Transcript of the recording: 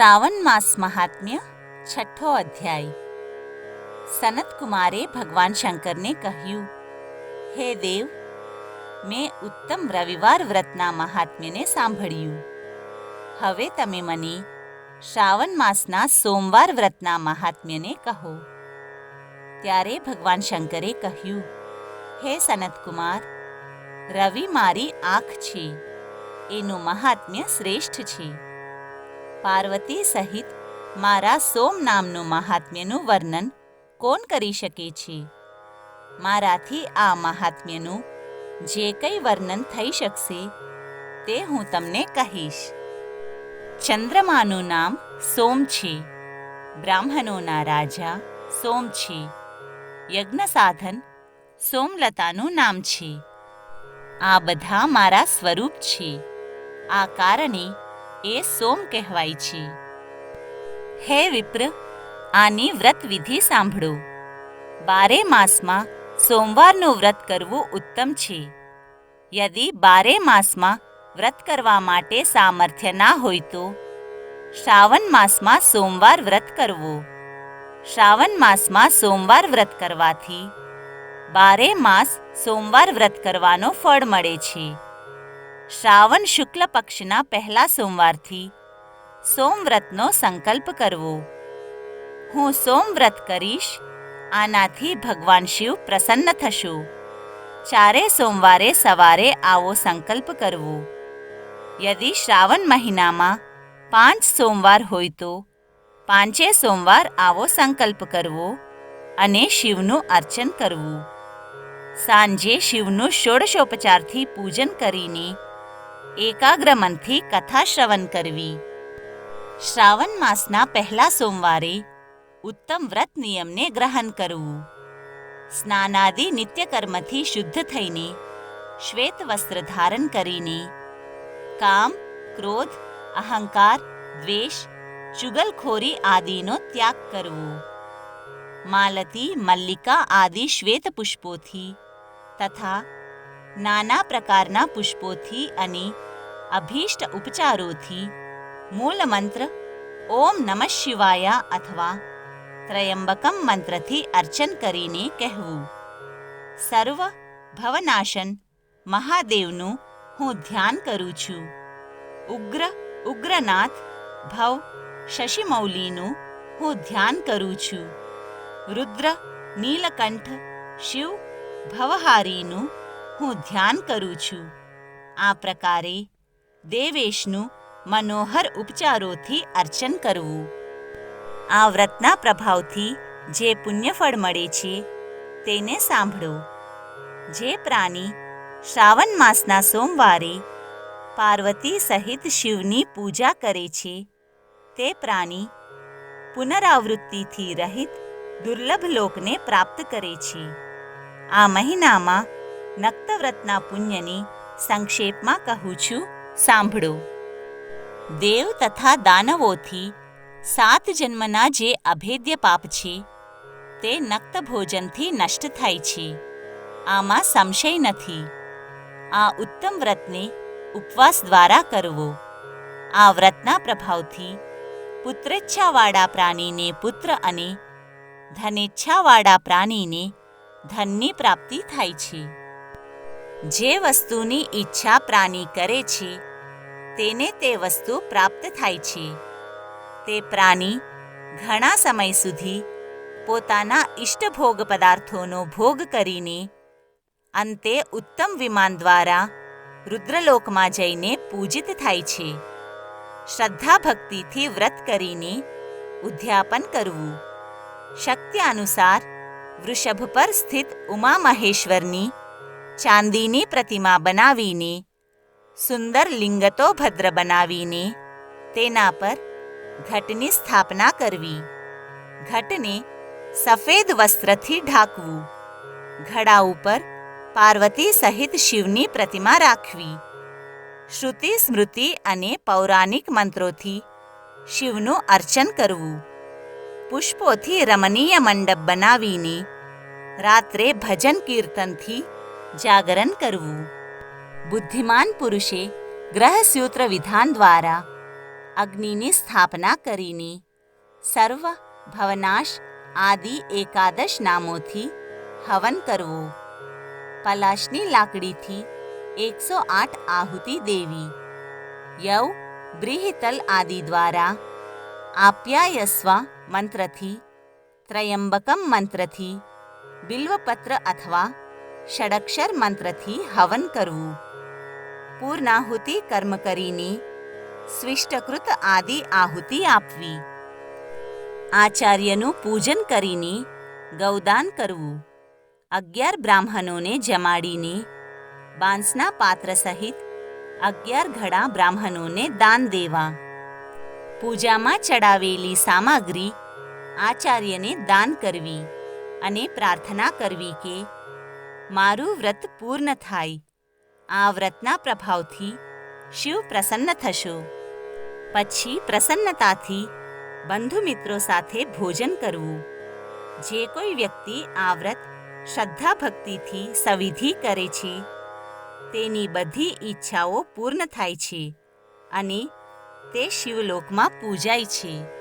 શ્રાવણ માસ મહાત્મ્ય છઠ્ઠો અધ્યાય। સનત કુમારે ભગવાન શંકરને કહ્યું, હે દેવ, મેં ઉત્તમ રવિવાર વ્રતના મહાત્મ્યને સાંભળ્યું। હવે તમે મને શ્રાવણ માસના સોમવાર વ્રતના મહાત્મ્યને કહો। ત્યારે ભગવાન શંકરે કહ્યું, હે સનત કુમાર, રવિ મારી આંખ છે, એનું મહાત્મ્ય શ્રેષ્ઠ છે। પાર્વતી સહિત મારા સોમ નામનું મહાત્મ્યનું વર્ણન કોણ કરી શકે છે? મારાથી આ મહાત્મ્યનું જે કંઈ વર્ણન થઈ શકશે તે હું તમને કહીશ। ચંદ્રમાનું નામ સોમ છે, બ્રાહ્મણોના રાજા સોમ છે, યજ્ઞ સાધન સોમલતાનું નામ છે। આ બધા મારા સ્વરૂપ છે, આ કારણે એ સોમ કહેવાય છે। હે વિપ્ર, આની વ્રત વિધિ સાંભળો। 12 માસમાં સોમવારનું વ્રત કરવું ઉત્તમ છે। યદિ 12 માસમાં વ્રત કરવા માટે સામર્થ્ય ના હોય તો શ્રાવણ માસમાં સોમવાર વ્રત કરવો। શ્રાવણ માસમાં સોમવાર વ્રત કરવાથી 12 માસ સોમવાર વ્રત કરવાનો ફળ મળે છે। શ્રાવણ શુક્લ પક્ષના પહેલા સોમવારથી સોમવ્રતનો સંકલ્પ કરવો। હું સોમવ્રત કરીશ, આનાથી ભગવાન શિવ પ્રસન્ન થશો। 4 સોમવારે સવારે આવો સંકલ્પ કરવો। યદિ શ્રાવણ મહિનામાં 5 સોમવાર હોય તો 5 સોમવાર આવો સંકલ્પ કરવો અને શિવનું અર્ચન કરવું। સાંજે શિવનું ષોડશોપચારથી પૂજન કરીને એકાગ્ર મનથી કથા શ્રવણ કરવી। શ્રાવણ માસના પહેલા સોમવારે ઉત્તમ વ્રત નિયમને ગ્રહણ કરવું। સ્નાનાદિ નિત્યકર્મથી શુદ્ધ થઈને શ્વેત વસ્ત્ર ધારણ કરીને કામ, ક્રોધ, અહંકાર, દ્વેષ, ચુગલખોરી આદિનો ત્યાગ કરવો। માલતી, મલ્લિકા આદિ શ્વેત પુષ્પોથી તથા નાના પ્રકારના પુષ્પોથી અને અભીષ્ટ ઉપચારોથી મૂળ મંત્ર ઓમ નમઃ શિવાય અથવા ત્રયંબકમ મંત્રથી અર્ચન કરીને કહેવું। સર્વ ભવનાશન મહાદેવનું હું ધ્યાન કરું છું। ઉગ્રનાથ ભવ શશિમૌલીનું હું ધ્યાન કરું છું। રુદ્ર, નીલકંઠ, શિવ ભવહારીનું હું ધ્યાન કરું છું। આ પ્રકારે દેવેશનું મનોહર ઉપચારોથી અર્ચન કરવું। આ વ્રતના પ્રભાવથી જે પુણ્યફળ મળે છે તેને સાંભળો। જે પ્રાણી શ્રાવણ માસના સોમવારે પાર્વતી સહિત શિવની પૂજા કરે છે તે પ્રાણી પુનરાવૃત્તિથી રહિત દુર્લભ લોકને પ્રાપ્ત કરે છે। આ મહિનામાં નક્તવ્રતના પુણ્યને સંક્ષેપમાં કહું છું, સાંભળો। દેવ તથા દાનવોથી 7 જન્મના જે અભેદ્ય પાપ છે તે નક્ત ભોજનથી નષ્ટ થાય છે, આમાં સંશય નથી। આ ઉત્તમ વ્રતને ઉપવાસ દ્વારા કરવો। આ વ્રતના પ્રભાવથી પુત્રેચ્છાવાળા પ્રાણીને પુત્ર અને ધનેચ્છાવાળા પ્રાણીને ધનની પ્રાપ્તિ થાય છે। જે વસ્તુની ઈચ્છા પ્રાણી કરે છે તેને તે વસ્તુ પ્રાપ્ત થાય છે। તે પ્રાણી ઘણા સમય સુધી પોતાના ઇષ્ટભોગ પદાર્થોનો ભોગ કરીને અંતે ઉત્તમ વિમાન દ્વારા રુદ્રલોકમાં જઈને પૂજિત થાય છે। શ્રદ્ધા ભક્તિથી વ્રત કરીને ઉદ્યાપન કરવું। શક્તિ અનુસાર વૃષભ પર સ્થિત ઉમા મહેશ્વરની ચાંદીની પ્રતિમા બનાવીને સુંદર લિંગતો ભદ્ર બનાવીને તેના પર ઘટની સ્થાપના કરવી। ઘટને સફેદ વસ્ત્રથી ઢાંકવું। ઘડા ઉપર પાર્વતી સહિત શિવની પ્રતિમા રાખવી। શ્રુતિ, સ્મૃતિ અને પૌરાણિક મંત્રોથી શિવનું અર્ચન કરવું। પુષ્પોથી રમણીય મંડપ બનાવીને રાત્રે ભજન કીર્તનથી જાગરણ કરવું। બુદ્ધિમાન પુરુષે ગ્રહસૂત્ર વિધાન દ્વારા અગ્નિની સ્થાપના કરીને સર્વ ભવનાશ આદિ એકાદશ નામોથી હવન કરવું. પલાશની લાકડીથી 108 આહુતિ દેવી. યવ બ્રીહિતલ આદિ દ્વારા આપ્યાયસ્વ મંત્રથી, ત્રયંબકમ મંત્રથી, બિલ્વપત્ર અથવા ષડક્ષર મંત્રથી હવન કરવું. પૂર્ણાહુતિ કર્મ કરીને સ્વિષ્ટકૃત આદિ આહુતિ આપવી. આચાર્યનું પૂજન કરીને ગૌદાન કરવું. 11 બ્રાહ્મણોને જમાડીને બાંસના પાત્ર સહિત 11 ઘડા બ્રાહ્મણોને દાન દેવા. પૂજામાં ચડાવેલી સામગ્રી આચાર્યને દાન કરવી અને પ્રાર્થના કરવી કે મારું વ્રત પૂર્ણ થાય. આ વ્રતના પ્રભાવથી શિવ પ્રસન્ન થશો. પછી પ્રસન્નતાથી બંધુ મિત્રો સાથે ભોજન કરવું. જે કોઈ વ્યક્તિ આ વ્રત શ્રદ્ધા ભક્તિથી સવિધિ કરે છે તેની બધી ઈચ્છાઓ પૂર્ણ થાય છે અને તે શિવલોકમાં પૂજાય છે.